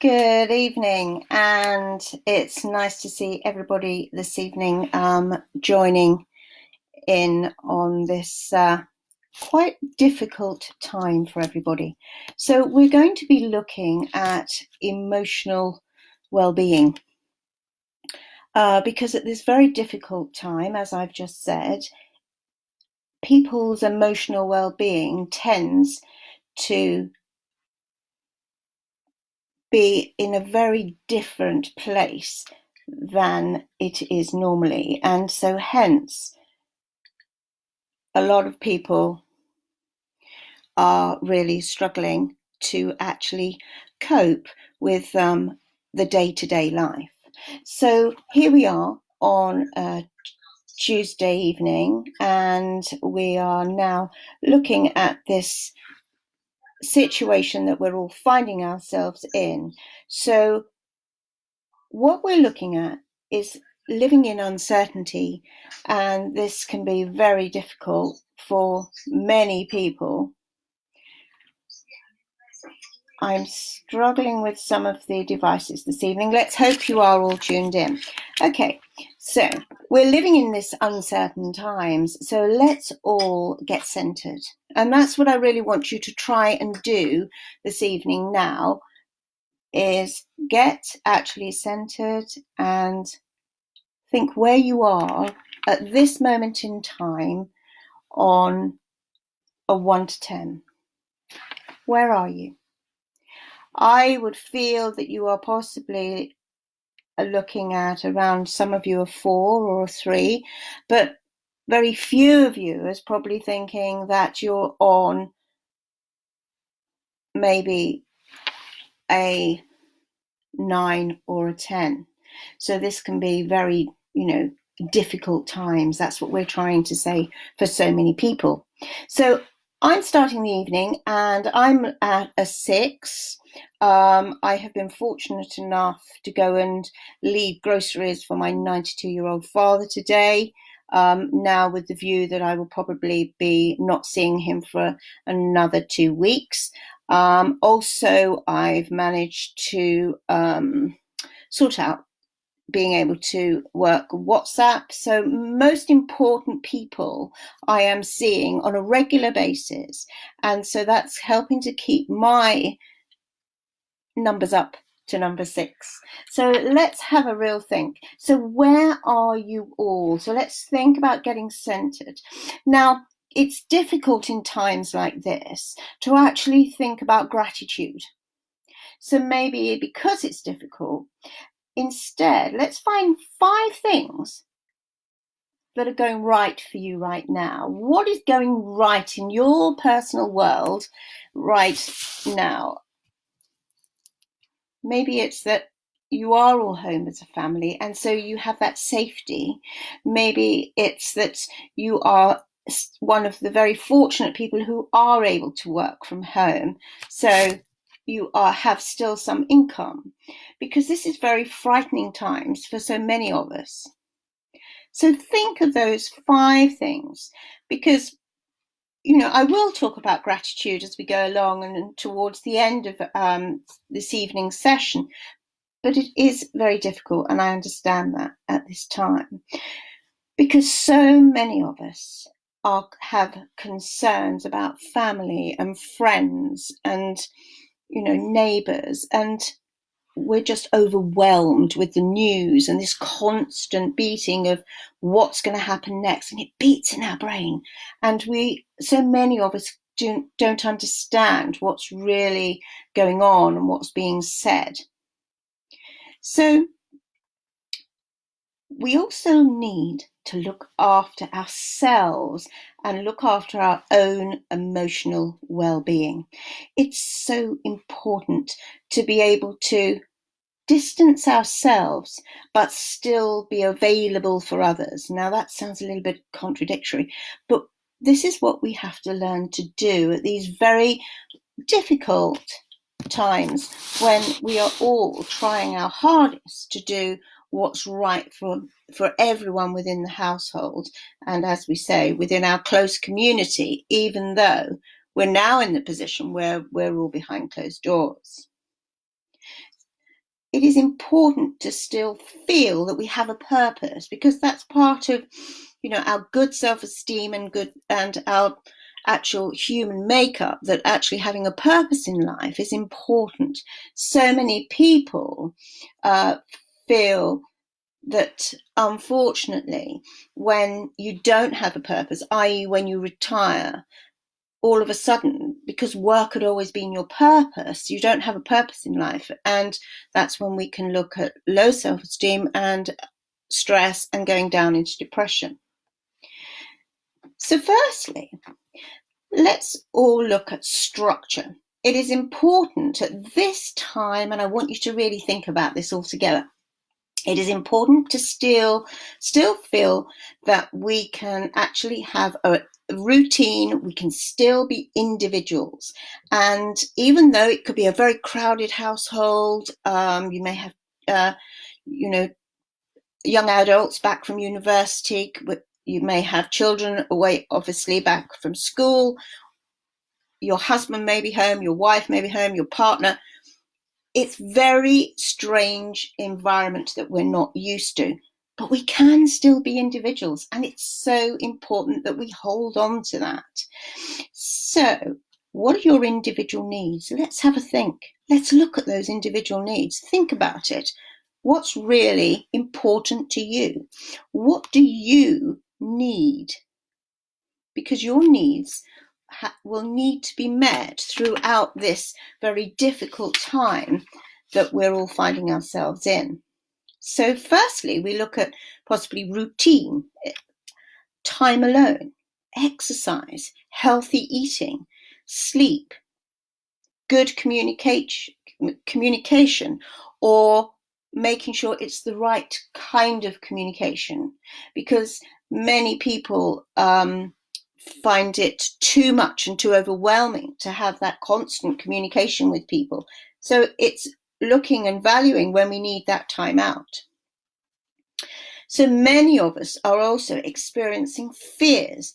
Good evening, and it's nice to see everybody this evening joining in on this quite difficult time for everybody. So we're going to be looking at emotional well-being because at this very difficult time, as I've just said, people's emotional well-being tends to be in a very different place than it is normally. And so hence, a lot of people are really struggling to actually cope with the day-to-day life. So here we are on a Tuesday evening, and we are now looking at this situation that we're all finding ourselves in. So what we're looking at is living in uncertainty, and this can be very difficult for many people. I'm struggling with some of the devices this evening. Let's hope you are all tuned in. Okay, so we're living in this uncertain times, so let's all get centered. And that's what I really want you to try and do this evening now, is get actually centered and think where you are at this moment in time on a 1 to 10. Where are you? I would feel that you are possibly looking at around, some of you are 4 or 3, but very few of you is probably thinking that you're on maybe a 9 or a 10. So this can be very, difficult times. That's what we're trying to say for so many people. So I'm starting the evening and I'm at a 6. I have been fortunate enough to go and leave groceries for my 92-year-old father today, now with the view that I will probably be not seeing him for another 2 weeks. Also, I've managed to sort out being able to work WhatsApp. So most important people I am seeing on a regular basis. And so that's helping to keep my numbers up to number 6. So let's have a real think. So where are you all? So let's think about getting centered. Now, it's difficult in times like this to actually think about gratitude. So maybe because it's difficult, instead, let's find 5 things that are going right for you right now. What is going right in your personal world right now? Maybe it's that you are all home as a family, and so you have that safety. Maybe it's that you are one of the very fortunate people who are able to work from home. So you have still some income, because this is very frightening times for so many of us. So think of those 5 things, because I will talk about gratitude as we go along and towards the end of this evening's session, but it is very difficult, and I understand that at this time, because so many of us have concerns about family and friends and neighbours, and we're just overwhelmed with the news and this constant beating of what's going to happen next, and it beats in our brain, and so many of us don't understand what's really going on and what's being said. So we also need to look after ourselves and look after our own emotional well-being. It's so important to be able to distance ourselves but still be available for others. Now that sounds a little bit contradictory, but this is what we have to learn to do at these very difficult times when we are all trying our hardest to do what's right for everyone within the household, and as we say, within our close community, even though we're now in the position where we're all behind closed doors. it is important to still feel that we have a purpose, because that's part of, our good self-esteem and our actual human makeup, that actually having a purpose in life is important. So many people feel that, unfortunately, when you don't have a purpose, i.e. when you retire, all of a sudden, because work had always been your purpose, you don't have a purpose in life. And that's when we can look at low self-esteem and stress and going down into depression. So firstly, let's all look at structure. It is important at this time, and I want you to really think about this all together. It is important to still feel that we can actually have a routine, we can still be individuals. And even though it could be a very crowded household, you may have, young adults back from university, you may have children away, obviously, back from school, your husband may be home, your wife may be home, your partner. It's very strange environment that we're not used to, but we can still be individuals, and it's so important that we hold on to that. So, what are your individual needs? Let's have a think. Let's look at those individual needs. Think about it. What's really important to you? What do you need? Because your needs will need to be met throughout this very difficult time that we're all finding ourselves in. So firstly, we look at possibly routine, time alone, exercise, healthy eating, sleep, good communication, or making sure it's the right kind of communication, because many people find it too much and too overwhelming to have that constant communication with people. So it's looking and valuing when we need that time out. So many of us are also experiencing fears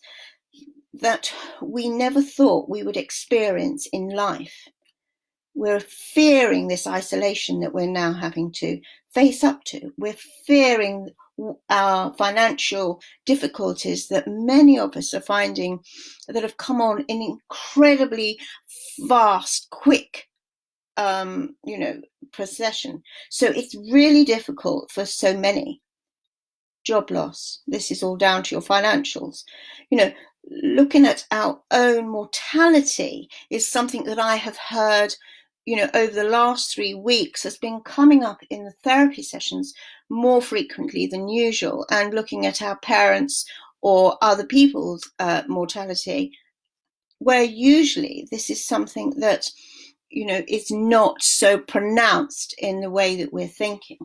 that we never thought we would experience in life. We're fearing this isolation that we're now having to face up to. We're fearing our financial difficulties that many of us are finding that have come on in incredibly fast, quick, procession. So it's really difficult for so many. Job loss. This is all down to your financials. Looking at our own mortality is something that I have heard, over the last 3 weeks has been coming up in the therapy sessions more frequently than usual, and looking at our parents or other people's mortality, where usually this is something that, is not so pronounced in the way that we're thinking.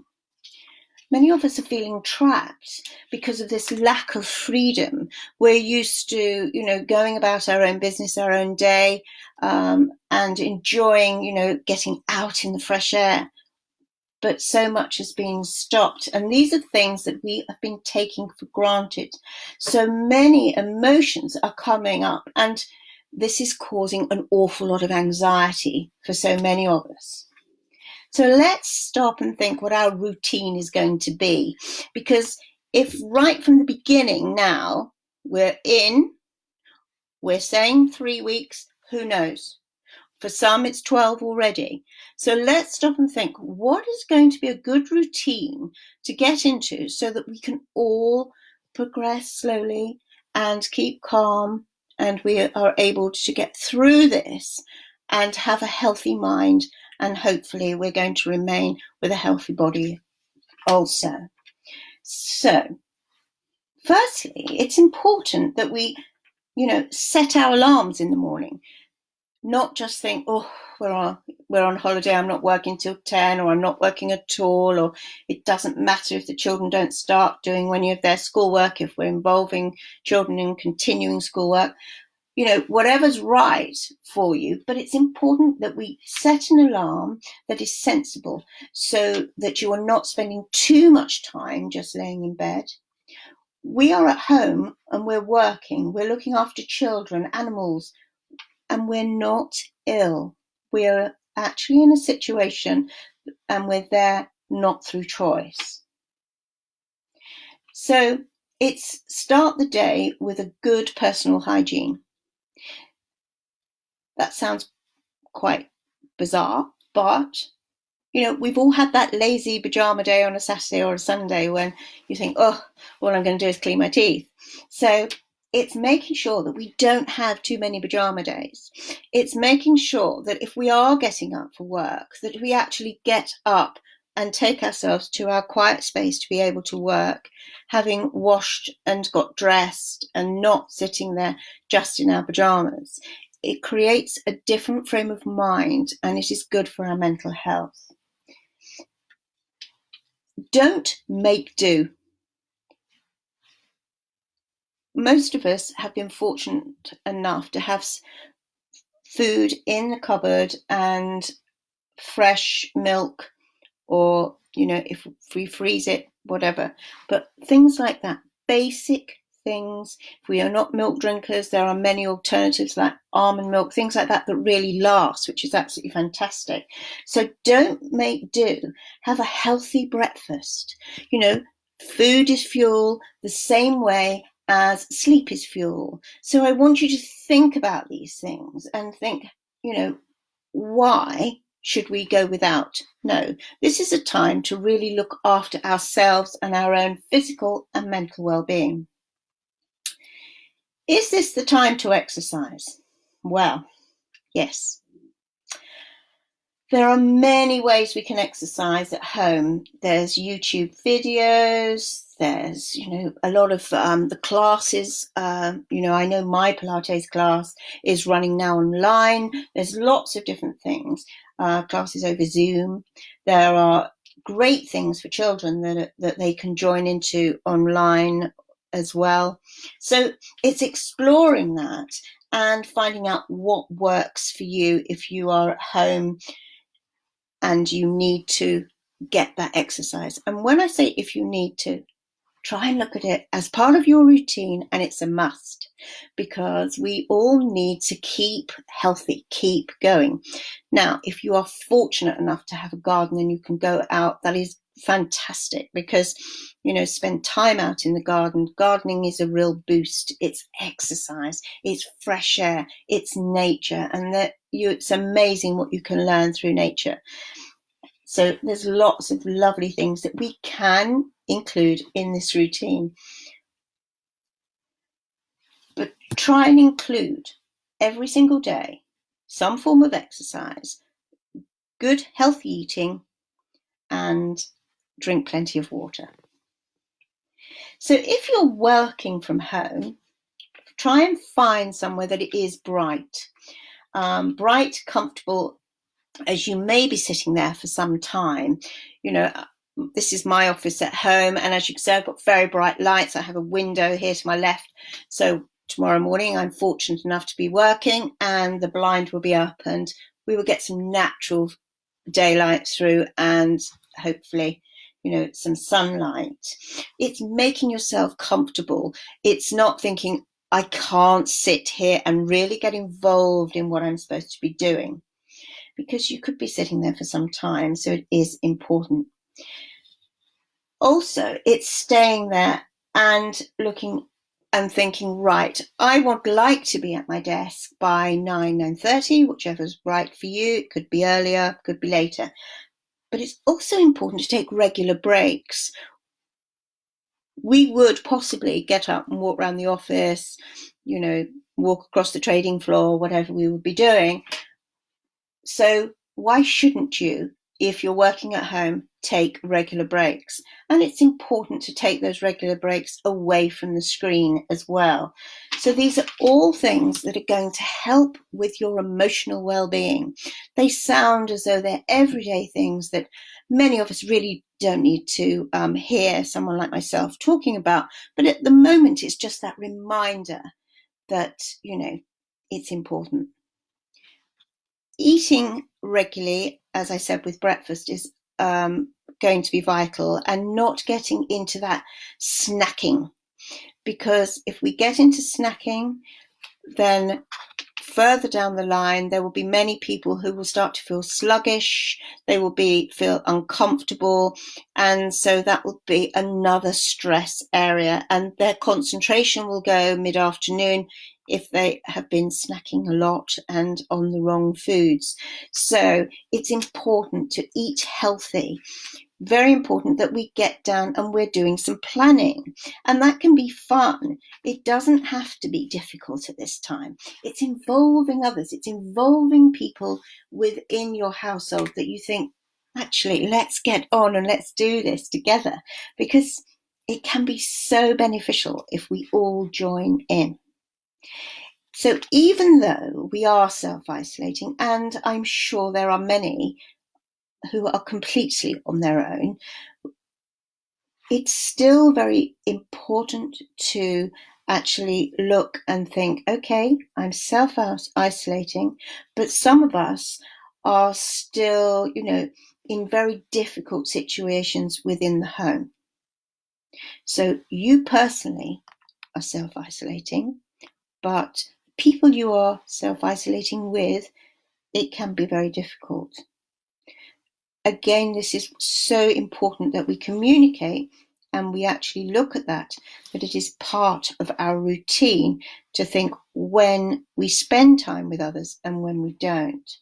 Many of us are feeling trapped because of this lack of freedom. We're used to, going about our own business, our own day, and enjoying, getting out in the fresh air. But so much is being stopped. And these are things that we have been taking for granted. So many emotions are coming up, and this is causing an awful lot of anxiety for so many of us. So let's stop and think what our routine is going to be. Because if right from the beginning now we're saying 3 weeks, who knows? For some, it's 12 already. So let's stop and think, what is going to be a good routine to get into so that we can all progress slowly and keep calm, and we are able to get through this and have a healthy mind, and hopefully we're going to remain with a healthy body also. So, firstly, it's important that we, set our alarms in the morning. Not just think, oh, we're on holiday, I'm not working till 10, or I'm not working at all, or it doesn't matter if the children don't start doing any of their schoolwork, if we're involving children in continuing schoolwork. Whatever's right for you, but it's important that we set an alarm that is sensible, so that you are not spending too much time just laying in bed. We are at home and we're working, we're looking after children, animals, and we're not ill. We're actually in a situation and we're there not through choice. So it's start the day with a good personal hygiene. That sounds quite bizarre, but we've all had that lazy pajama day on a Saturday or a Sunday when you think, oh, all I'm going to do is clean my teeth. So it's making sure that we don't have too many pajama days. It's making sure that if we are getting up for work, that we actually get up and take ourselves to our quiet space to be able to work, having washed and got dressed and not sitting there just in our pajamas. It creates a different frame of mind, and it is good for our mental health. Don't make do. Most of us have been fortunate enough to have food in the cupboard and fresh milk, or, if we freeze it, whatever. But things like that, basic things. If we are not milk drinkers, there are many alternatives like almond milk, things like that really last, which is absolutely fantastic. So don't make do. Have a healthy breakfast. Food is fuel the same way as sleep is fuel. So I want you to think about these things and think, why should we go without? No, this is a time to really look after ourselves and our own physical and mental well-being. Is this the time to exercise? Well, yes. There are many ways we can exercise at home. There's YouTube videos. There's, a lot of the classes. I know my Pilates class is running now online. There's lots of different things. Classes over Zoom. There are great things for children that they can join into online as well. So it's exploring that and finding out what works for you if you are at home and you need to get that exercise. And when I say if you need to, try and look at it as part of your routine, and it's a must, because we all need to keep healthy, keep going. Now, if you are fortunate enough to have a garden and you can go out, that is fantastic, because spend time out in the garden. Gardening is a real boost. It's exercise, it's fresh air, it's nature, and it's amazing what you can learn through nature. So there's lots of lovely things that we can include in this routine. But try and include every single day some form of exercise, good healthy eating, and drink plenty of water. So if you're working from home, try and find somewhere that it is bright, comfortable, as you may be sitting there for some time. This is my office at home, and as you can see, I've got very bright lights. I have a window here to my left. So tomorrow morning, I'm fortunate enough to be working, and the blind will be up, and we will get some natural daylight through, and hopefully, some sunlight. It's making yourself comfortable. It's not thinking, I can't sit here and really get involved in what I'm supposed to be doing, because you could be sitting there for some time. So it is important. Also, it's staying there and looking and thinking, right, I would like to be at my desk by 9:30, whichever's right for you. It could be earlier, could be later. But it's also important to take regular breaks. We would possibly get up and walk around the office, walk across the trading floor, whatever we would be doing. So why shouldn't you, if you're working at home, take regular breaks? And it's important to take those regular breaks away from the screen as well. So these are all things that are going to help with your emotional well-being. They sound as though they're everyday things that many of us really don't need to hear someone like myself talking about. But at the moment, it's just that reminder that, it's important. Eating regularly, as I said, with breakfast is going to be vital, and not getting into that snacking, because if we get into snacking, then further down the line, there will be many people who will start to feel sluggish, they will feel uncomfortable, and so that will be another stress area, and their concentration will go mid-afternoon if they have been snacking a lot and on the wrong foods. So it's important to eat healthy. Very important that we get down and we're doing some planning, and that can be fun. It doesn't have to be difficult at this time. It's involving others, it's involving people within your household that you think, actually, let's get on and let's do this together, because it can be so beneficial if we all join in. So even though we are self-isolating, and I'm sure there are many who are completely on their own, it's still very important to actually look and think, okay, I'm self-isolating, but some of us are still, in very difficult situations within the home. So you personally are self-isolating, but people you are self-isolating with, it can be very difficult. Again, this is so important that we communicate and we actually look at that it is part of our routine to think when we spend time with others and when we don't.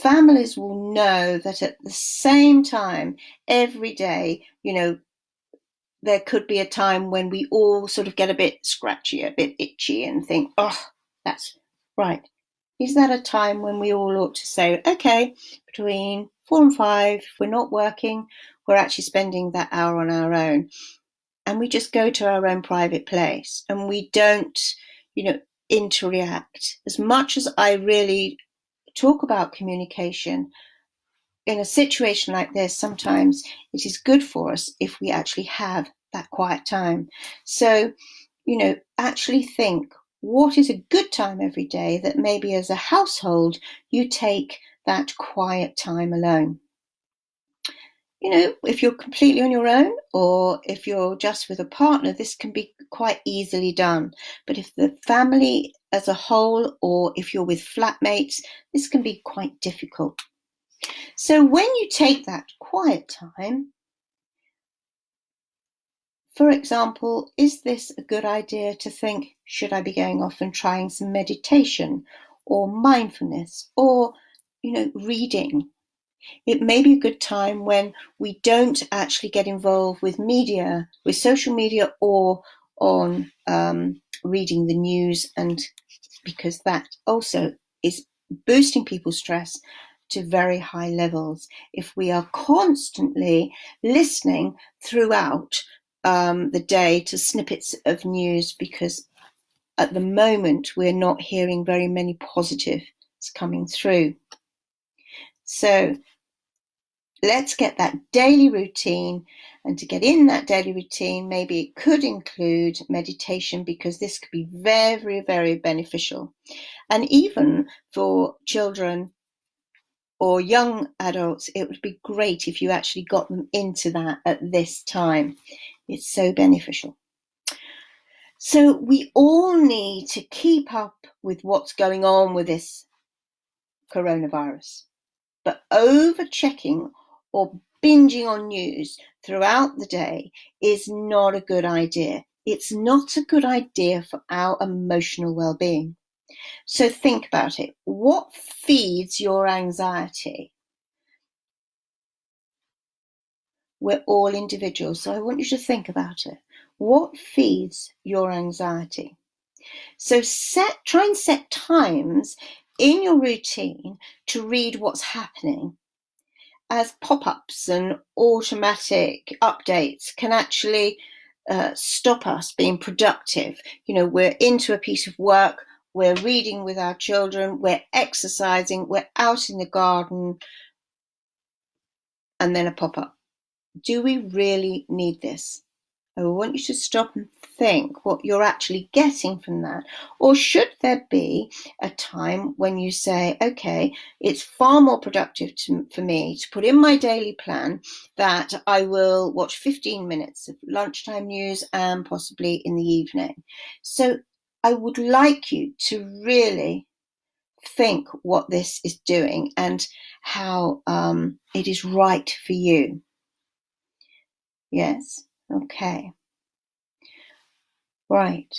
Families will know that at the same time every day, there could be a time when we all sort of get a bit scratchy, a bit itchy and think, oh, that's right. Is that a time when we all ought to say, okay, between 4 and 5, if we're not working, we're actually spending that hour on our own, and we just go to our own private place and we don't, interact. As much as I really talk about communication, in a situation like this, sometimes it is good for us if we actually have that quiet time. So, actually think, what is a good time every day that maybe as a household you take that quiet time alone? If you're completely on your own or if you're just with a partner, this can be quite easily done. But if the family as a whole, or if you're with flatmates, this can be quite difficult. So when you take that quiet time, for example, is this a good idea to think, should I be going off and trying some meditation or mindfulness or, reading? It may be a good time when we don't actually get involved with media, with social media, or on reading the news, and because that also is boosting people's stress to very high levels. If we are constantly listening throughout the day to snippets of news, because at the moment we're not hearing very many positives coming through. So let's get that daily routine, and to get in that daily routine, maybe it could include meditation, because this could be very, very beneficial. And even for children or young adults, it would be great if you actually got them into that at this time. It's so beneficial. So we all need to keep up with what's going on with this coronavirus, but over-checking or binging on news throughout the day is not a good idea. It's not a good idea for our emotional well-being. So think about it. What feeds your anxiety? We're all individuals, so I want you to think about it. What feeds your anxiety? So try and set times in your routine to read what's happening, as pop-ups and automatic updates can actually stop us being productive. We're into a piece of work, we're reading with our children, we're exercising, we're out in the garden, and then a pop-up. Do we really need this? I want you to stop and think what you're actually getting from that. Or should there be a time when you say, okay, it's far more productive for me to put in my daily plan that I will watch 15 minutes of lunchtime news and possibly in the evening. So I would like you to really think what this is doing and how it is right for you. Yes? Okay. Right.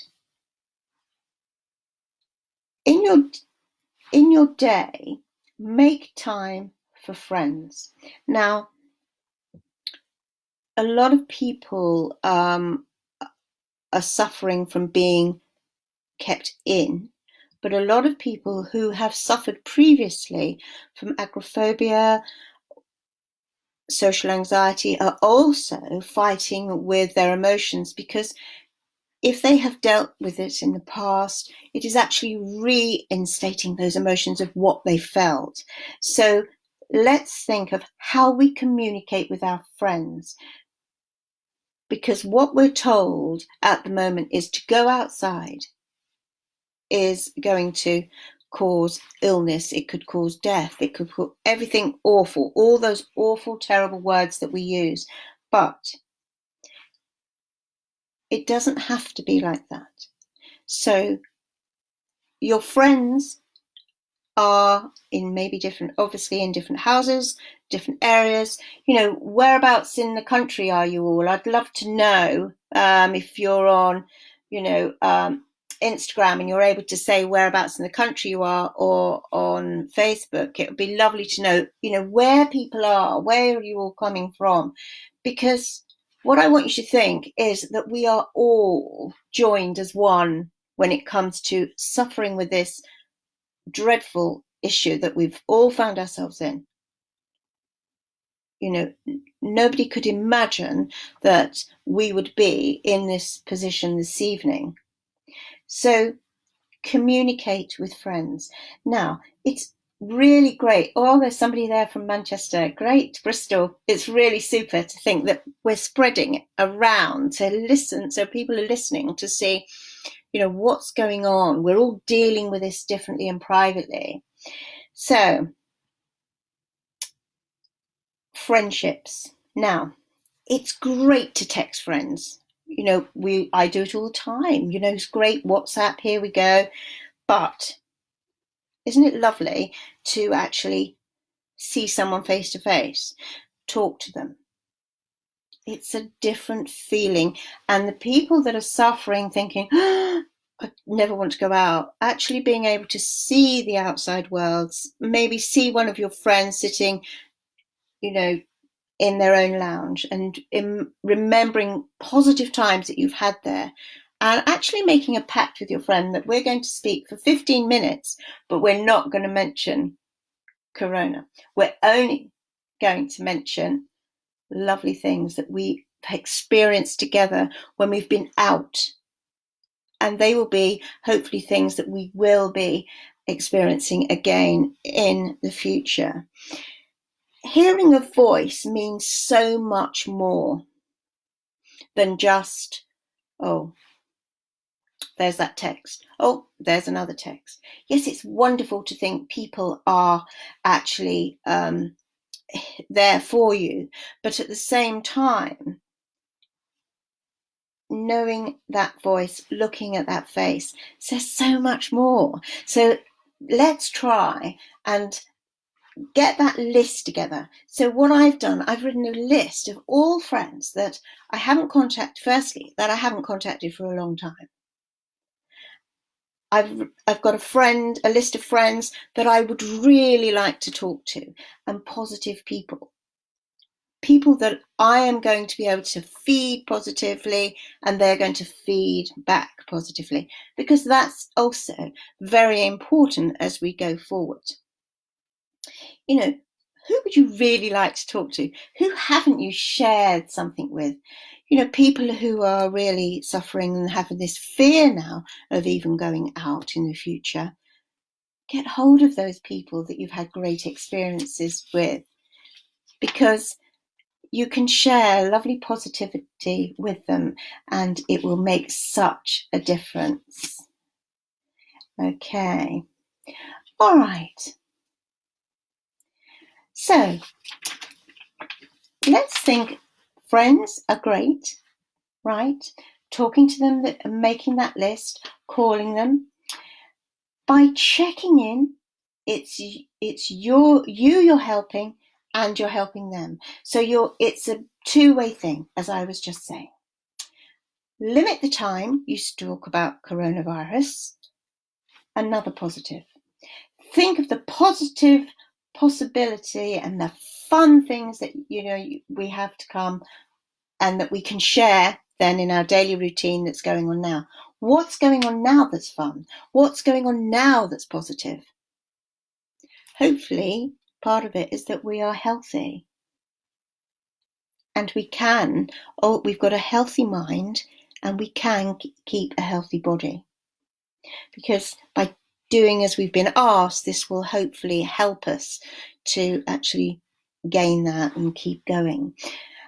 In your day, make time for friends. Now, a lot of people are suffering from being kept in, but a lot of people who have suffered previously from agoraphobia, social anxiety, are also fighting with their emotions, because if they have dealt with it in the past, it is actually reinstating those emotions of what they felt. So let's think of how we communicate with our friends, because what we're told at the moment is to go outside is going to cause illness. It could cause death. It could cause everything awful, all those awful, terrible words that we use. But it doesn't have to be like that. So your friends are in maybe different, obviously in different houses, different areas. Whereabouts in the country are you all? I'd love to know if you're on, Instagram and you're able to say whereabouts in the country you are, or on Facebook. It would be lovely to know, where people are, where are you all coming from? Because what I want you to think is that we are all joined as one when it comes to suffering with this dreadful issue that we've all found ourselves in. Nobody could imagine that we would be in this position this evening. So communicate with friends. Now, it's really great. Oh, there's somebody there from Manchester. Great, Bristol. It's really super to think that we're spreading it around to listen, so people are listening to see, what's going on. We're all dealing with this differently and privately. So, friendships. Now, it's great to text friends. I do it all the time. It's great. WhatsApp, here we go. But isn't it lovely to actually see someone face to face, talk to them? It's a different feeling. And the people that are suffering, thinking, I never want to go out, actually being able to see the outside world, maybe see one of your friends sitting, in their own lounge, and in remembering positive times that you've had there, and actually making a pact with your friend that we're going to speak for 15 minutes, but we're not going to mention Corona. We're only going to mention lovely things that we experienced together when we've been out. And they will be hopefully things that we will be experiencing again in the future. Hearing a voice means so much more than just, oh, there's that text. Oh, there's another text. Yes, it's wonderful to think people are actually there for you, but at the same time, knowing that voice, looking at that face, says so much more. So let's try and get that list together. So what I've done, I've written a list of all friends that I haven't contacted, that I haven't contacted for a long time. I've got a list of friends that I would really like to talk to, and positive people that I am going to be able to feed positively, and they're going to feed back positively, because that's also very important as we go forward. Who would you really like to talk to? Who haven't you shared something with? People who are really suffering and having this fear now of even going out in the future. Get hold of those people that you've had great experiences with, because you can share lovely positivity with them and it will make such a difference. Okay. All right. So let's think friends are great, right? talking to them, making that list, calling them. By checking in, it's you're helping, and you're helping them. So it's a two-way thing, as I was just saying. Limit the time you talk about coronavirus. Another positive. Think of the positive possibility and the fun things that we have to come and that we can share then in our daily routine that's going on now. What's going on now that's fun? What's going on now that's positive? Hopefully, part of it is that we are healthy. And we've got a healthy mind, and we can keep a healthy body. Because by doing as we've been asked, this will hopefully help us to actually gain that and keep going.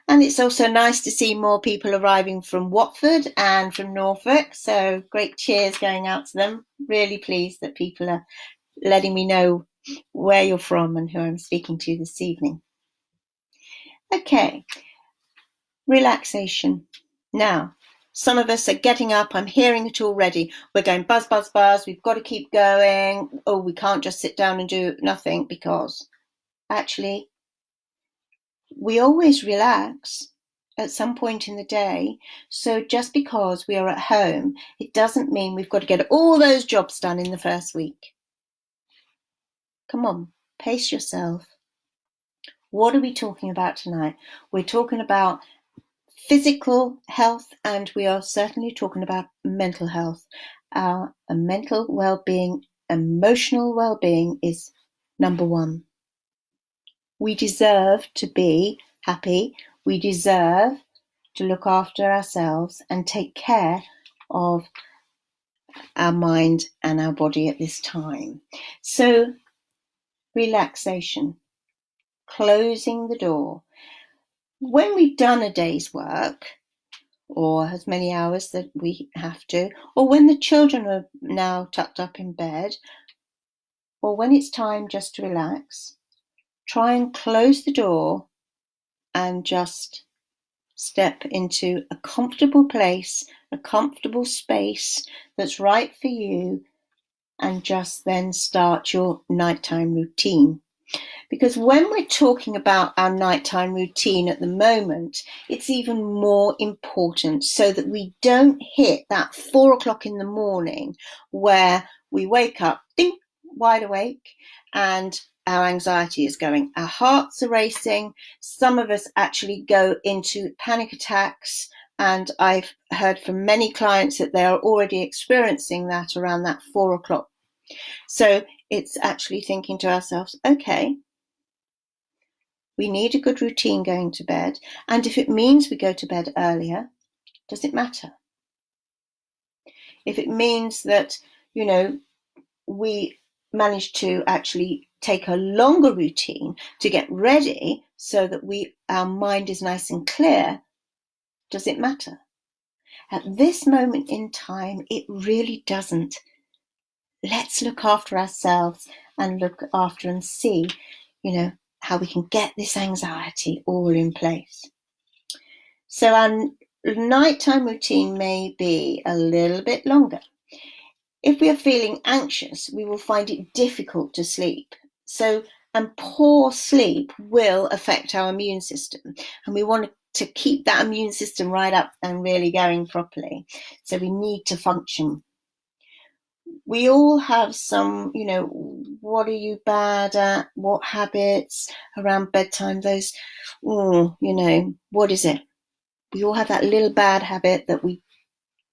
And it's also nice to see more people arriving from Watford and from Norfolk. So great cheers going out to them. Really pleased that people are letting me know where you're from and who I'm speaking to this evening. Okay, relaxation. Now, some of us are getting up. I'm hearing it already. We're going buzz, buzz, buzz. We've got to keep going. Oh, we can't just sit down and do nothing, because actually we always relax at some point in the day. So just because we are at home, it doesn't mean we've got to get all those jobs done in the first week. Come on, pace yourself. What are we talking about tonight? We're talking about physical health, and we are certainly talking about mental health. Our mental well-being, emotional well-being is number one. We deserve to be happy. We deserve to look after ourselves and take care of our mind and our body at this time. So, relaxation, closing the door. When we've done a day's work, or as many hours that we have to, or when the children are now tucked up in bed, or when it's time just to relax, try and close the door and just step into a comfortable place, a comfortable space that's right for you, and just then start your nighttime routine. Because when we're talking about our nighttime routine at the moment, it's even more important, so that we don't hit that 4 o'clock in the morning where we wake up, ding, wide awake, and our anxiety is going. Our hearts are racing. Some of us actually go into panic attacks, and I've heard from many clients that they are already experiencing that around that 4 o'clock. So it's actually thinking to ourselves, okay, we need a good routine going to bed. And if it means we go to bed earlier, does it matter? If it means that, we manage to actually take a longer routine to get ready so that our mind is nice and clear, does it matter? At this moment in time, it really doesn't. Let's look after ourselves and look after and see, how we can get this anxiety all in place. So our nighttime routine may be a little bit longer. If we are feeling anxious, we will find it difficult to sleep. And poor sleep will affect our immune system. And we want to keep that immune system right up and really going properly. So we need to function. We all have some, what are you bad at? What habits around bedtime? Those, what is it? We all have that little bad habit that we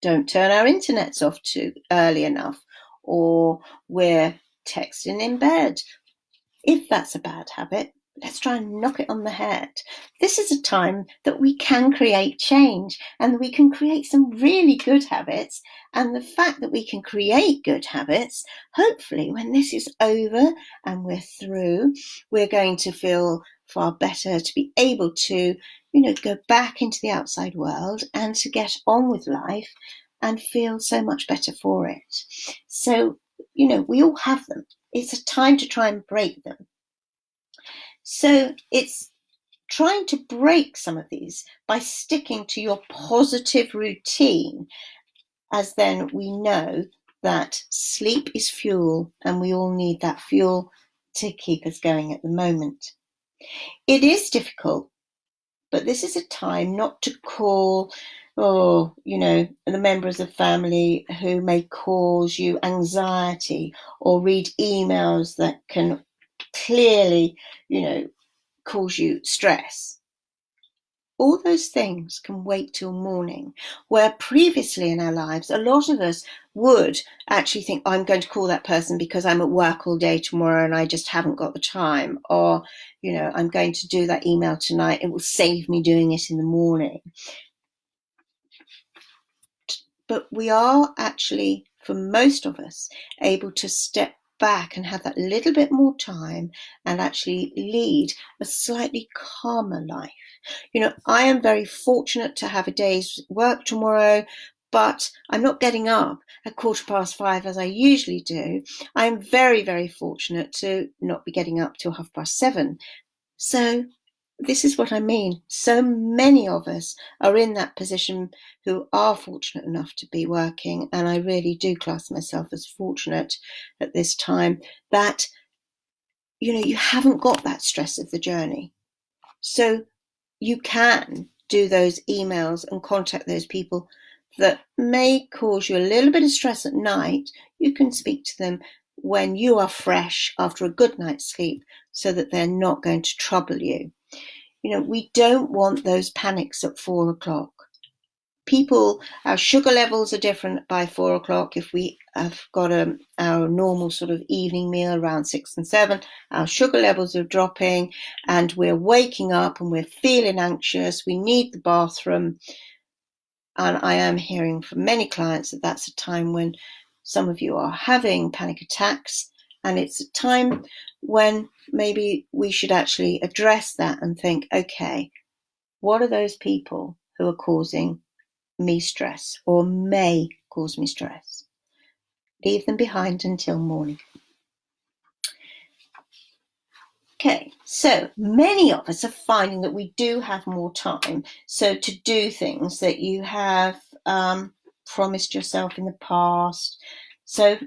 don't turn our internets off too early enough, or we're texting in bed. If that's a bad habit, let's try and knock it on the head. This is a time that we can create change, and we can create some really good habits. And the fact that we can create good habits, hopefully when this is over and we're through, we're going to feel far better to be able to, go back into the outside world and to get on with life and feel so much better for it. So, we all have them. It's a time to try and break them. So it's trying to break some of these by sticking to your positive routine, as then we know that sleep is fuel and we all need that fuel to keep us going at the moment. It is difficult, but this is a time not to call, the members of family who may cause you anxiety, or read emails that can clearly, cause you stress. All those things can wait till morning, where previously in our lives, a lot of us would actually think, I'm going to call that person because I'm at work all day tomorrow and I just haven't got the time. Or, I'm going to do that email tonight. It will save me doing it in the morning. But we are actually, for most of us, able to step back and have that little bit more time and actually lead a slightly calmer life. I am very fortunate to have a day's work tomorrow, but I'm not getting up at 5:15 as I usually do. I'm very, very fortunate to not be getting up till 7:30. So this is what I mean. So many of us are in that position who are fortunate enough to be working, and I really do class myself as fortunate at this time, that, you haven't got that stress of the journey. So you can do those emails and contact those people that may cause you a little bit of stress at night. You can speak to them when you are fresh after a good night's sleep, so that they're not going to trouble you. We don't want those panics at 4:00. Our sugar levels are different by 4:00. If we have got our normal sort of evening meal around 6 and 7, our sugar levels are dropping and we're waking up and we're feeling anxious. We need the bathroom. And I am hearing from many clients that that's a time when some of you are having panic attacks. And it's a time when maybe we should actually address that and think, okay, what are those people who are causing me stress or may cause me stress? Leave them behind until morning. Okay, so many of us are finding that we do have more time. So to do things that you have promised yourself in the past. So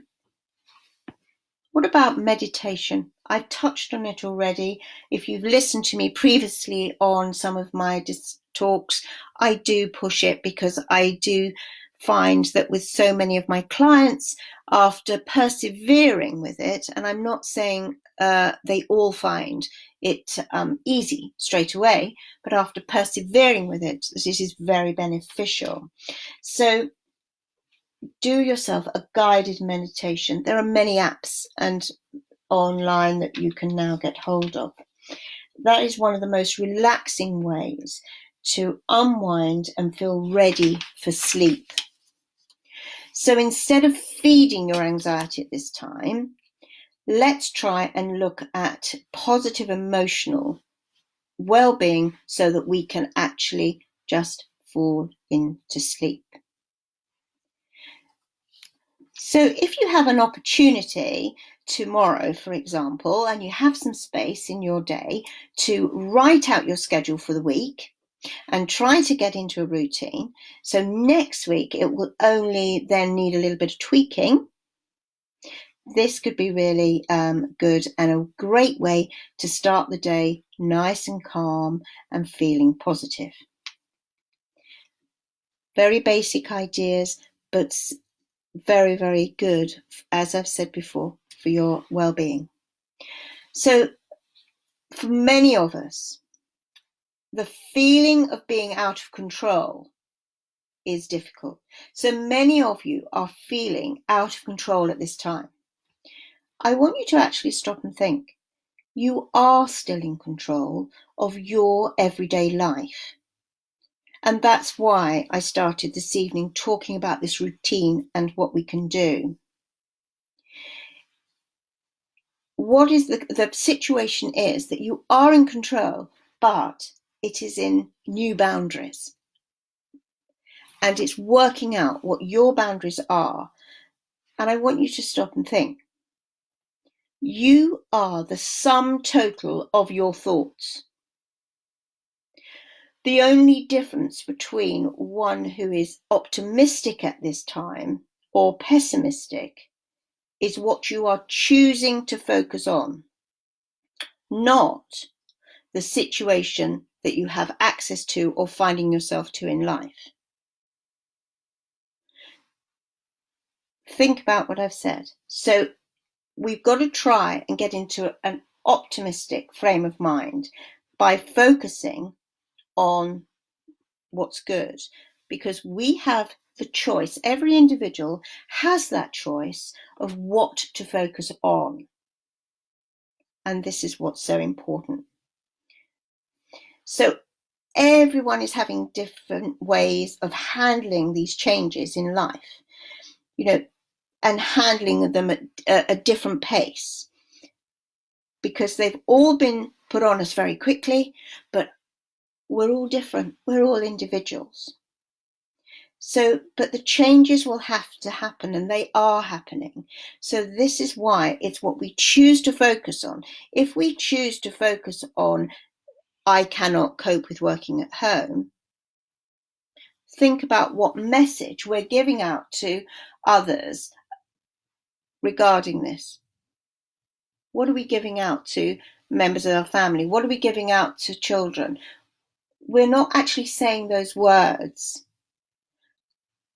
what about meditation? I've touched on it already. If you've listened to me previously on some of my talks, I do push it because I do find that with so many of my clients, after persevering with it, and I'm not saying they all find it easy straight away, but after persevering with it, this is very beneficial. So do yourself a guided meditation. There are many apps and online that you can now get hold of. That is one of the most relaxing ways to unwind and feel ready for sleep. So instead of feeding your anxiety at this time, let's try and look at positive emotional well-being so that we can actually just fall into sleep. So if you have an opportunity tomorrow, for example, and you have some space in your day to write out your schedule for the week and try to get into a routine. So next week, it will only then need a little bit of tweaking. This could be really good and a great way to start the day nice and calm and feeling positive. Very basic ideas, but very, very good, as I've said before, for your well-being. So for many of us, the feeling of being out of control is difficult. So many of you are feeling out of control at this time. I want you to actually stop and think. You are still in control of your everyday life. And that's why I started this evening talking about this routine and what we can do. What is the situation is that you are in control, but it is in new boundaries. And it's working out what your boundaries are. And I want you to stop and think. You are the sum total of your thoughts. The only difference between one who is optimistic at this time or pessimistic is what you are choosing to focus on, not the situation that you have access to or finding yourself to in life. Think about what I've said. So we've got to try and get into an optimistic frame of mind by focusing on what's good, because we have the choice. Every individual has that choice of what to focus on. And this is what's so important. So everyone is having different ways of handling these changes in life, and handling them at a different pace, because they've all been put on us very quickly, but we're all different. We're all individuals. So, but the changes will have to happen, and they are happening. So this is why it's what we choose to focus on. If we choose to focus on, I cannot cope with working at home, think about what message we're giving out to others regarding this. What are we giving out to members of our family? What are we giving out to children? We're not actually saying those words,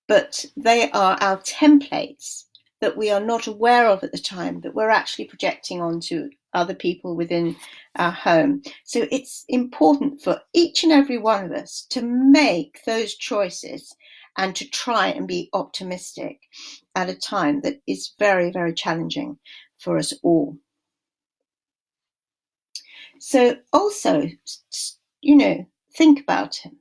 but they are our templates that we are not aware of at the time, that we're actually projecting onto other people within our home. So it's important for each and every one of us to make those choices and to try and be optimistic at a time that is very, very challenging for us all. So also, think about it.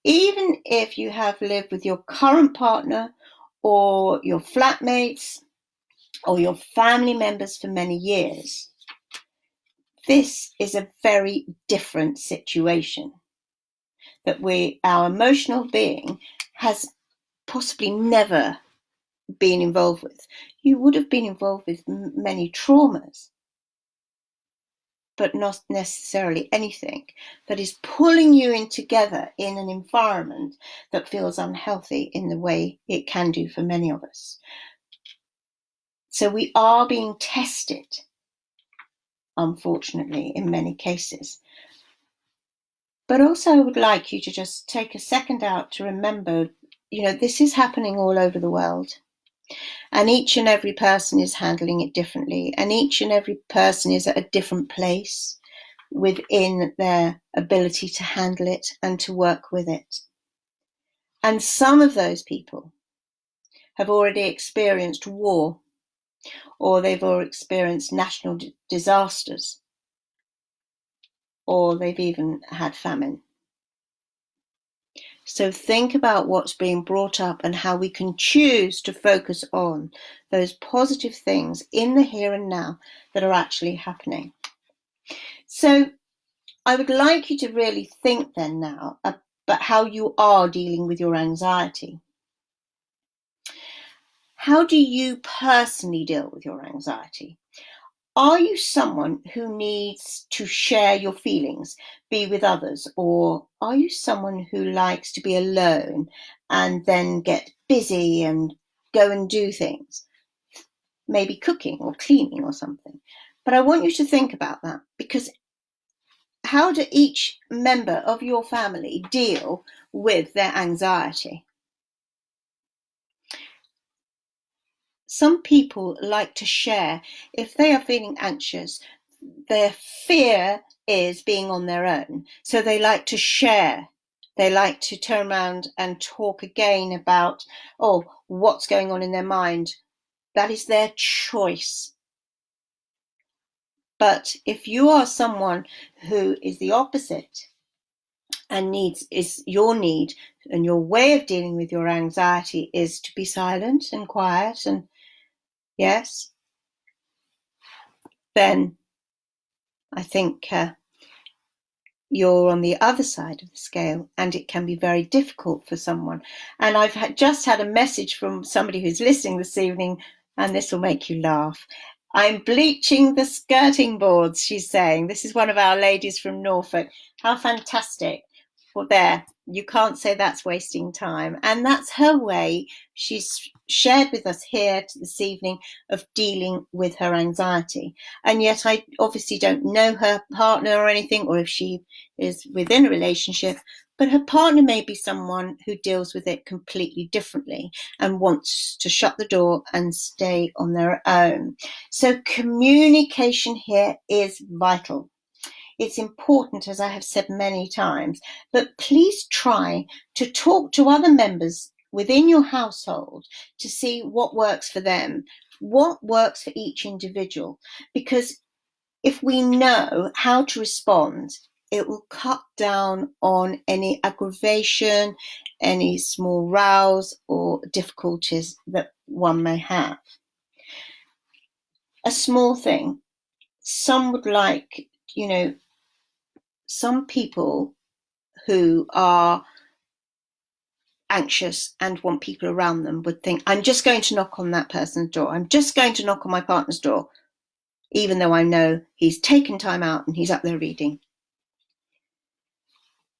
Even if you have lived with your current partner or your flatmates or your family members for many years, this is a very different situation that our emotional being has possibly never been involved with. You would have been involved with many traumas, but not necessarily anything that is pulling you in together in an environment that feels unhealthy in the way it can do for many of us. So we are being tested, unfortunately, in many cases. But also I would like you to just take a second out to remember, this is happening all over the world. And each and every person is handling it differently. And each and every person is at a different place within their ability to handle it and to work with it. And some of those people have already experienced war, or they've already experienced national disasters, or they've even had famine. So think about what's being brought up and how we can choose to focus on those positive things in the here and now that are actually happening. So I would like you to really think then now about how you are dealing with your anxiety. How do you personally deal with your anxiety? Are you someone who needs to share your feelings, be with others, or are you someone who likes to be alone and then get busy and go and do things, maybe cooking or cleaning or something? But I want you to think about that, because how do each member of your family deal with their anxiety? Some people like to share. If they are feeling anxious, their fear is being on their own. So they like to share. They like to turn around and talk again about, what's going on in their mind. That is their choice. But if you are someone who is the opposite and your need and your way of dealing with your anxiety is to be silent and quiet and yes, then I think you're on the other side of the scale, and it can be very difficult for someone. And I've just had a message from somebody who's listening this evening, and this will make you laugh. I'm bleaching the skirting boards, she's saying. This is one of our ladies from Norfolk. How fantastic. Well, there, you can't say that's wasting time. And that's her way. She's shared with us here this evening of dealing with her anxiety. And yet I obviously don't know her partner or anything, or if she is within a relationship, but her partner may be someone who deals with it completely differently and wants to shut the door and stay on their own. So communication here is vital. It's important, as I have said many times, but please try to talk to other members within your household to see what works for them, what works for each individual. Because if we know how to respond, it will cut down on any aggravation, any small rows or difficulties that one may have. A small thing. Some would like, some people who are anxious and want people around them would think, I'm just going to knock on that person's door. I'm just going to knock on my partner's door, even though I know he's taken time out and he's up there reading.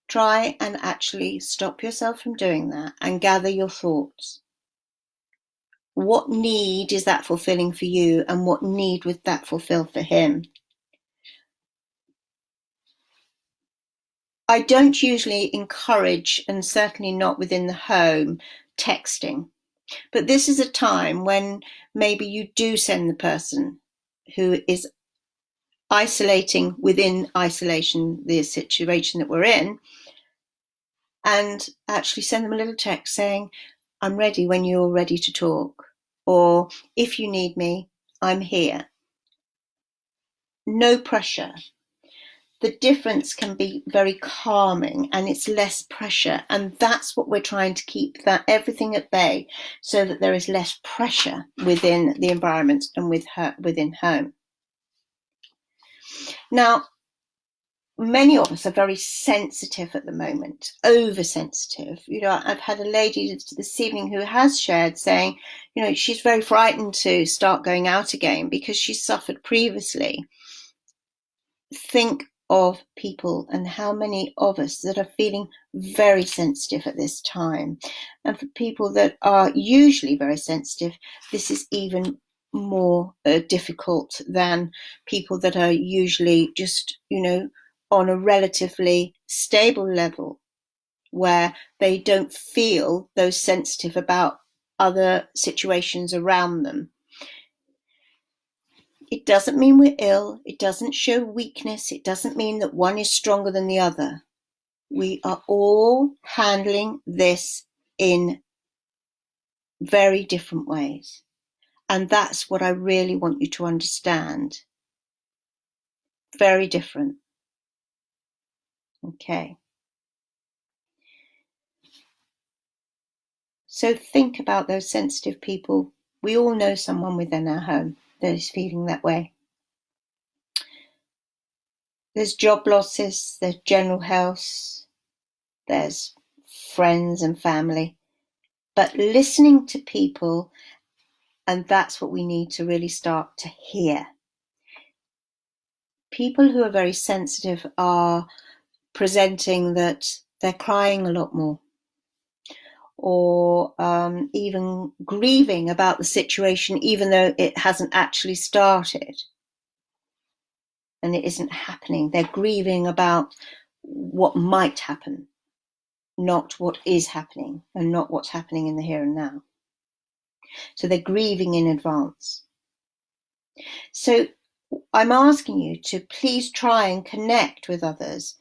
Try and actually stop yourself from doing that and gather your thoughts. What need is that fulfilling for you, and what need would that fulfill for him? I don't usually encourage, and certainly not within the home, texting. But this is a time when maybe you do send the person who is isolating within isolation, the situation that we're in, and actually send them a little text saying, I'm ready when you're ready to talk, or if you need me, I'm here. No pressure. The difference can be very calming, and it's less pressure, and that's what we're trying to keep, that everything at bay, so that there is less pressure within the environment and within home. Now, many of us are very sensitive at the moment, oversensitive. I've had a lady this evening who has shared saying, she's very frightened to start going out again because she suffered previously. Think of people and how many of us that are feeling very sensitive at this time. And for people that are usually very sensitive, this is even more difficult than people that are usually just, on a relatively stable level, where they don't feel those sensitive about other situations around them. It doesn't mean we're ill. It doesn't show weakness. It doesn't mean that one is stronger than the other. We are all handling this in very different ways. And that's what I really want you to understand. Very different. Okay. So think about those sensitive people. We all know someone within our home that is feeling that way. There's job losses, there's general health, there's friends and family. But listening to people, and that's what we need to really start to hear. People who are very sensitive are presenting that they're crying a lot more, or even grieving about the situation, even though it hasn't actually started and it isn't happening. They're grieving about what might happen, not what is happening, and not what's happening in the here and now. So they're grieving in advance. So I'm asking you to please try and connect with others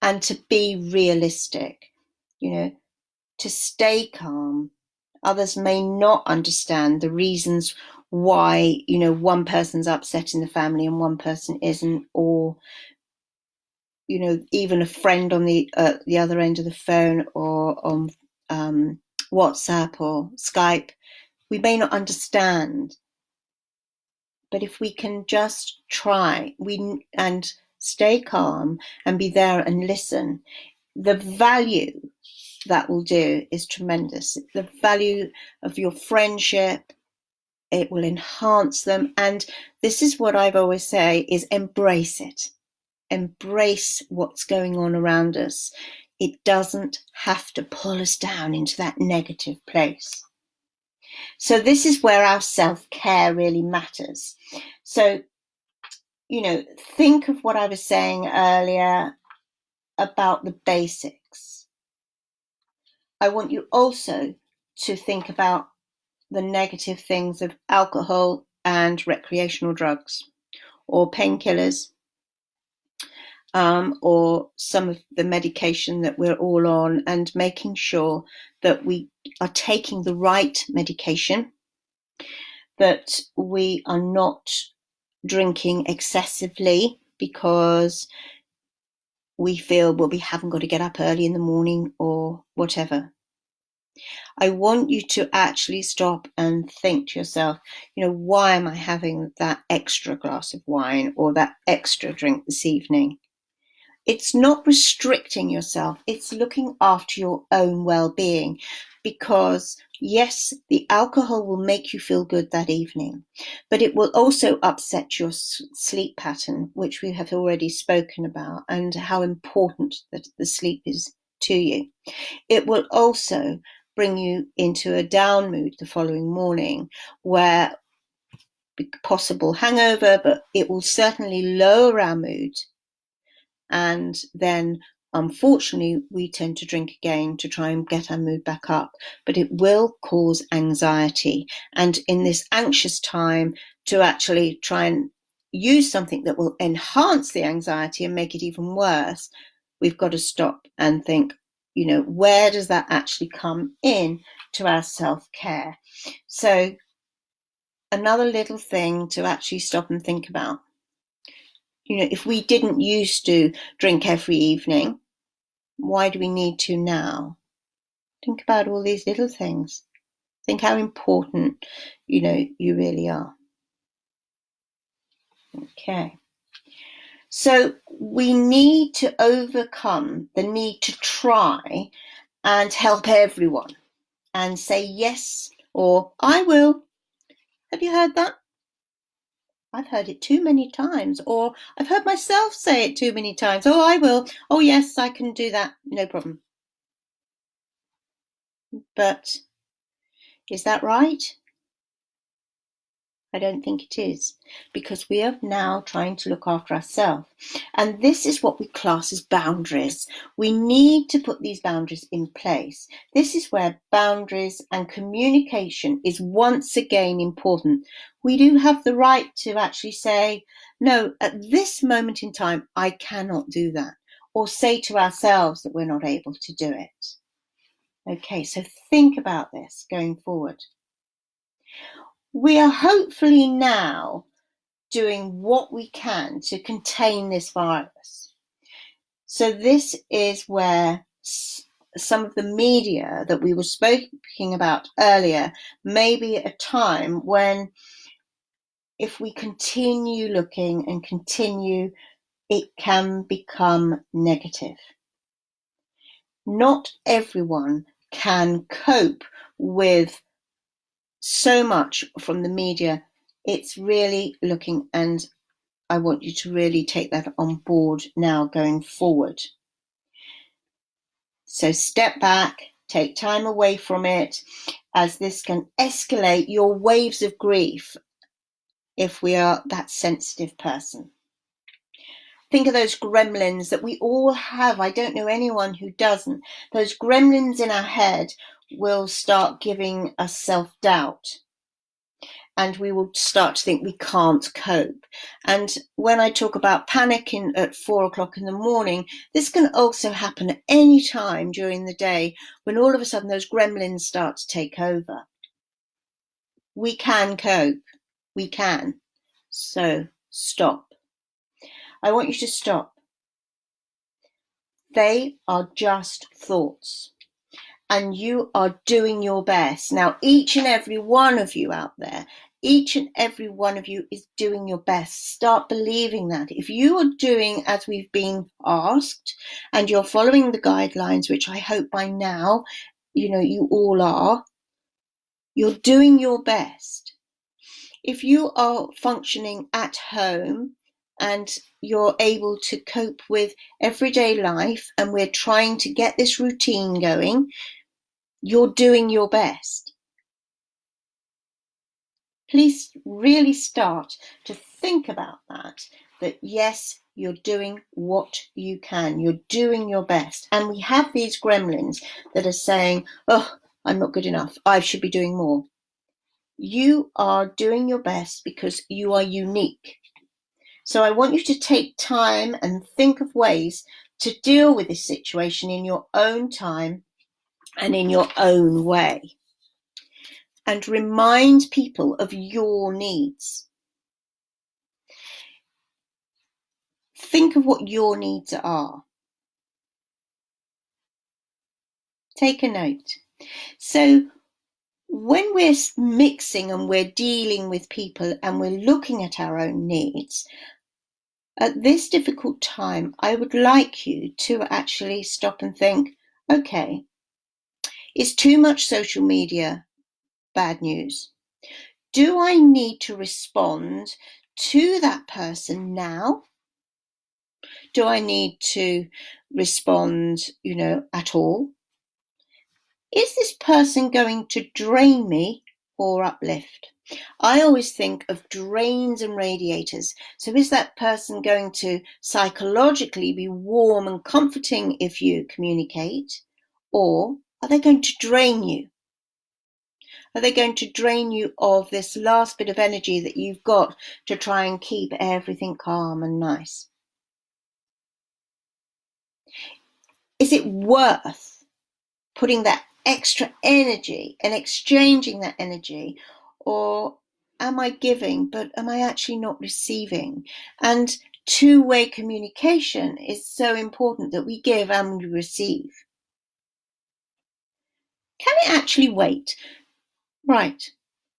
and to be realistic, to stay calm. Others may not understand the reasons why, one person's upset in the family and one person isn't, or, even a friend on the other end of the phone, or on WhatsApp or Skype. We may not understand. But if we can just try and stay calm and be there and listen, the value that will do is tremendous. The value of your friendship, it will enhance them. And this is what I've always say is embrace it. Embrace what's going on around us. It doesn't have to pull us down into that negative place. So this is where our self-care really matters. So, think of what I was saying earlier about the basics. I want you also to think about the negative things of alcohol and recreational drugs, or painkillers, or some of the medication that we're all on, and making sure that we are taking the right medication, that we are not drinking excessively because we feel, well, we haven't got to get up early in the morning or whatever. I want you to actually stop and think to yourself, why am I having that extra glass of wine or that extra drink this evening? It's not restricting yourself. It's looking after your own well-being, because yes, the alcohol will make you feel good that evening, but it will also upset your sleep pattern, which we have already spoken about, and how important that the sleep is to you. It will also bring you into a down mood the following morning, where possible hangover, but it will certainly lower our mood. And then, unfortunately, we tend to drink again to try and get our mood back up, but it will cause anxiety. And in this anxious time, to actually try and use something that will enhance the anxiety and make it even worse, we've got to stop and think, where does that actually come in to our self-care? So another little thing to actually stop and think about, if we didn't used to drink every evening, why do we need to now? Think about all these little things. Think how important, you really are. Okay. So we need to overcome the need to try and help everyone and say yes or I will. Have you heard that? I've heard it too many times, or I've heard myself say it too many times. Oh, I will. Oh, yes, I can do that. No problem. But is that right? I don't think it is, because we are now trying to look after ourselves. And this is what we class as boundaries. We need to put these boundaries in place. This is where boundaries and communication is once again important. We do have the right to actually say, no, at this moment in time, I cannot do that. Or say to ourselves that we're not able to do it. Okay, so think about this going forward. We are hopefully now doing what we can to contain this virus. So this is where some of the media that we were speaking about earlier may be a time when, if we continue looking and continue, it can become negative. Not everyone can cope with so much from the media. It's really looking, and I want you to really take that on board now going forward. So step back, take time away from it, as this can escalate your waves of grief if we are that sensitive person. Think of those gremlins that we all have. I don't know anyone who doesn't. Those gremlins in our head will start giving us self-doubt. And we will start to think we can't cope. And when I talk about panicking at 4 o'clock in the morning, this can also happen at any time during the day when all of a sudden those gremlins start to take over. We can cope. We can. So stop. I want you to stop. They are just thoughts. And you are doing your best. Now, each and every one of you out there, each and every one of you is doing your best. Start believing that. If you are doing as we've been asked and you're following the guidelines, which I hope by now, you all are, you're doing your best. If you are functioning at home and you're able to cope with everyday life, and we're trying to get this routine going, you're doing your best. Please really start to think about that yes, you're doing what you can. You're doing your best. And we have these gremlins that are saying, oh, I'm not good enough. I should be doing more. You are doing your best because you are unique. So I want you to take time and think of ways to deal with this situation in your own time and in your own way. And remind people of your needs. Think of what your needs are. Take a note. So when we're mixing and we're dealing with people and we're looking at our own needs, at this difficult time, I would like you to actually stop and think, okay, is too much social media bad news? Do I need to respond to that person now? Do I need to respond, at all? Is this person going to drain me or uplift? I always think of drains and radiators. So is that person going to psychologically be warm and comforting if you communicate? Or are they going to drain you? Are they going to drain you of this last bit of energy that you've got to try and keep everything calm and nice? Is it worth putting that extra energy and exchanging that energy? Or am I giving, but am I actually not receiving? And two-way communication is so important, that we give and we receive. Can it actually wait? Right.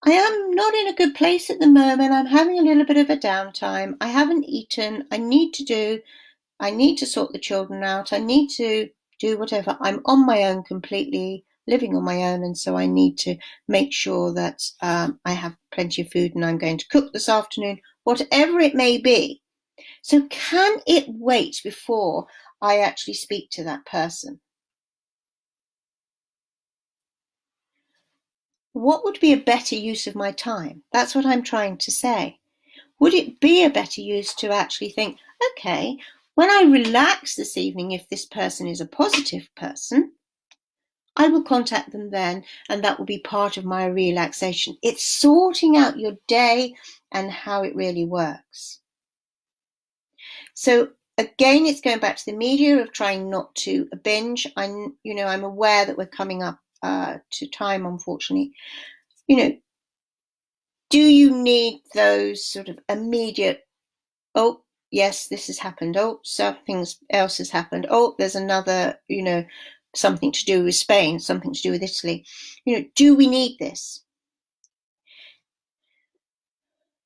I am not in a good place at the moment. I'm having a little bit of a downtime. I haven't eaten. I need to sort the children out. I need to do whatever. I'm on my own completely, living on my own. And so I need to make sure that I have plenty of food, and I'm going to cook this afternoon, whatever it may be. So can it wait before I actually speak to that person? What would be a better use of my time? That's what I'm trying to say. Would it be a better use to actually think, okay, when I relax this evening, if this person is a positive person, I will contact them then, and that will be part of my relaxation. It's sorting out your day and how it really works. So again, it's going back to the media of trying not to binge. I'm aware that we're coming up to time, unfortunately. Do you need those sort of immediate, oh, yes, this has happened. Oh, something else has happened. Oh, there's another, something to do with Spain, something to do with Italy. Do we need this?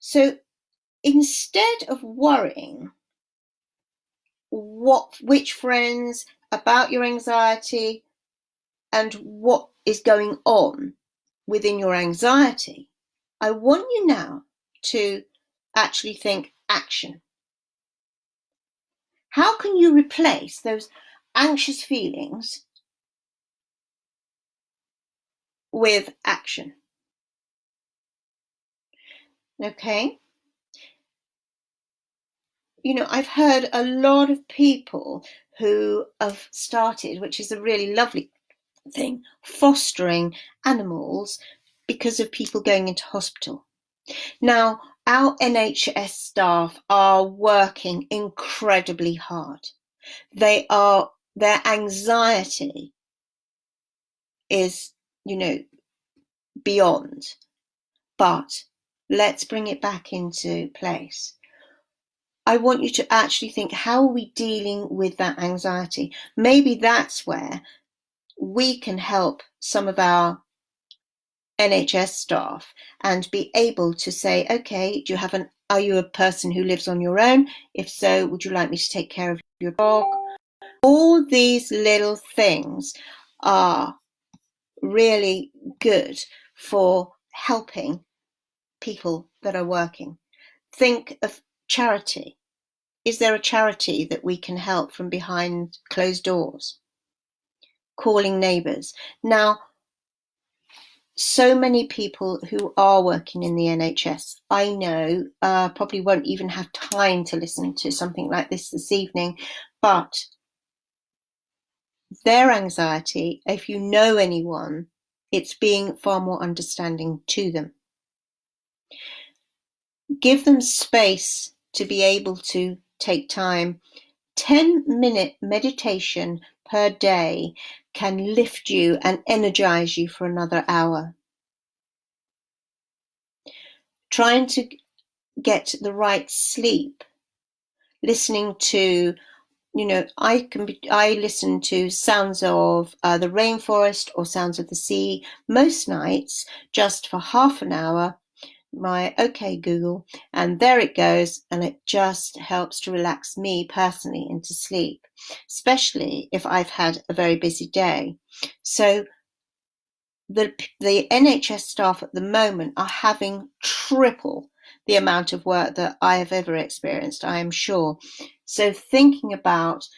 So instead of worrying which friends, about your anxiety and what is going on within your anxiety, I want you now to actually think action. How can you replace those anxious feelings with action? Okay? I've heard a lot of people who have started, which is a really lovely thing, fostering animals because of people going into hospital. Now, our NHS staff are working incredibly hard. Their anxiety is, beyond. But let's bring it back into place. I want you to actually think, how are we dealing with that anxiety? Maybe that's where we can help some of our NHS staff and be able to say, okay, are you a person who lives on your own? If so, would you like me to take care of your dog? All these little things are really good for helping people that are working. Think of charity. is there a charity that we can help from behind closed doors? Calling neighbours. Now, so many people who are working in the NHS, I know, probably won't even have time to listen to something like this evening, but their anxiety, if you know anyone, it's being far more understanding to them. Give them space to be able to take time. 10-minute meditation per day can lift you and energize you for another hour. Trying to get the right sleep, listening to, I listen to sounds of the rainforest or sounds of the sea most nights, just for half an hour. My OK Google, and there it goes, and it just helps to relax me personally into sleep, especially if I've had a very busy day. So the NHS staff at the moment are having triple the amount of work that I have ever experienced, I am sure. So thinking about,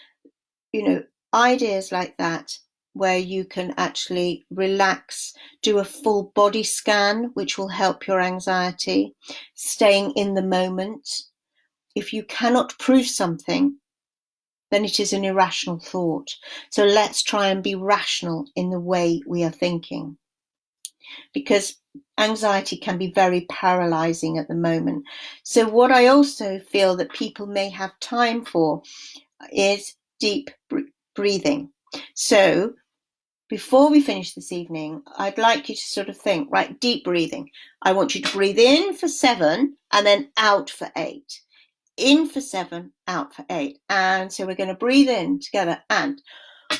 ideas like that, where you can actually relax, do a full body scan, which will help your anxiety, staying in the moment. If you cannot prove something, then it is an irrational thought. So let's try and be rational in the way we are thinking, because anxiety can be very paralyzing at the moment. So what I also feel that people may have time for is deep breathing. So before we finish this evening, I'd like you to sort of think, right, deep breathing. I want you to breathe in for 7 and then out for 8. In for 7, out for 8. And so we're going to breathe in together, and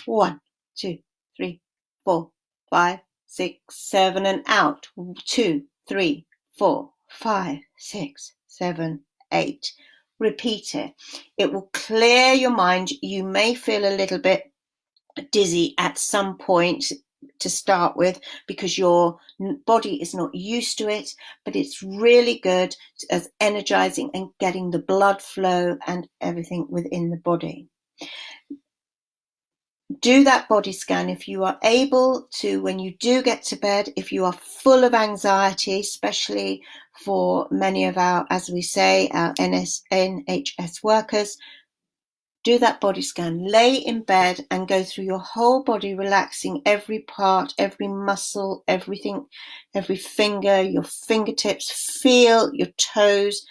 1, 2, 3, 4, 5, 6, 7, and out. 2, 3, 4, 5, 6, 7, 8. Repeat it. It will clear your mind. You may feel a little bit dizzy at some point to start with, because your body is not used to it, but it's really good as energizing and getting the blood flow and everything within the body. Do that body scan if you are able to, when you do get to bed. If you are full of anxiety, especially for many of our, as we say, our NHS workers, do that body scan. Lay in bed and go through your whole body, relaxing every part, every muscle, everything, every finger, your fingertips. Feel your toes,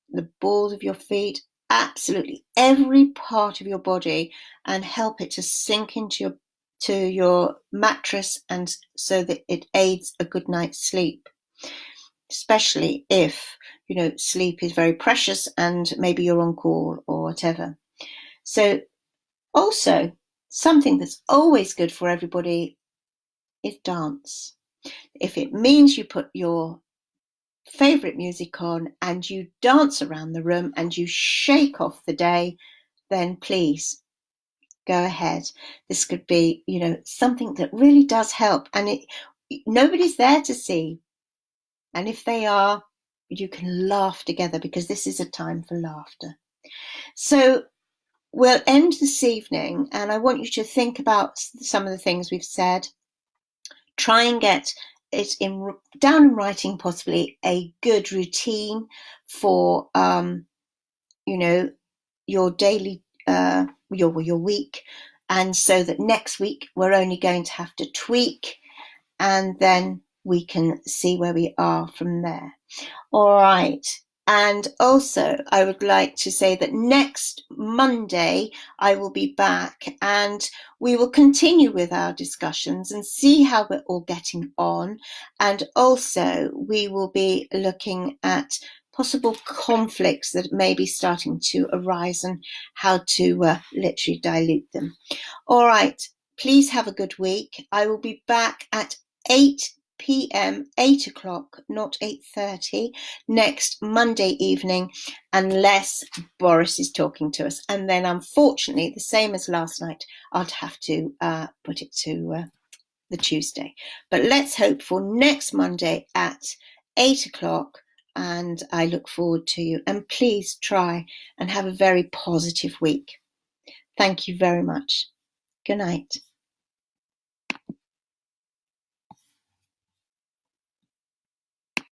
the balls of your feet, absolutely every part of your body, and help it to sink into your mattress, and so that it aids a good night's sleep, especially if sleep is very precious and maybe you're on call or whatever. So also, something that's always good for everybody is dance. If it means you put your favorite music on and you dance around the room and you shake off the day, then please go ahead. This could be, something that really does help, and nobody's there to see. And if they are, you can laugh together, because this is a time for laughter. So we'll end this evening, and I want you to think about some of the things we've said. Try and get it down in writing, possibly a good routine for your daily your week, and so that next week we're only going to have to tweak, and then we can see where we are from there. All right. And also, I would like to say that next Monday I will be back, and we will continue with our discussions and see how we're all getting on. And also, we will be looking at possible conflicts that may be starting to arise and how to literally dilute them. All right. Please have a good week. I will be back at 8 p.m, 8 o'clock, not 8:30, next Monday evening, unless Boris is talking to us. And then, unfortunately, the same as last night, I'd have to put it to the Tuesday. But let's hope for next Monday at 8 o'clock. and I look forward to you. And please try and have a very positive week. Thank you very much. Good night.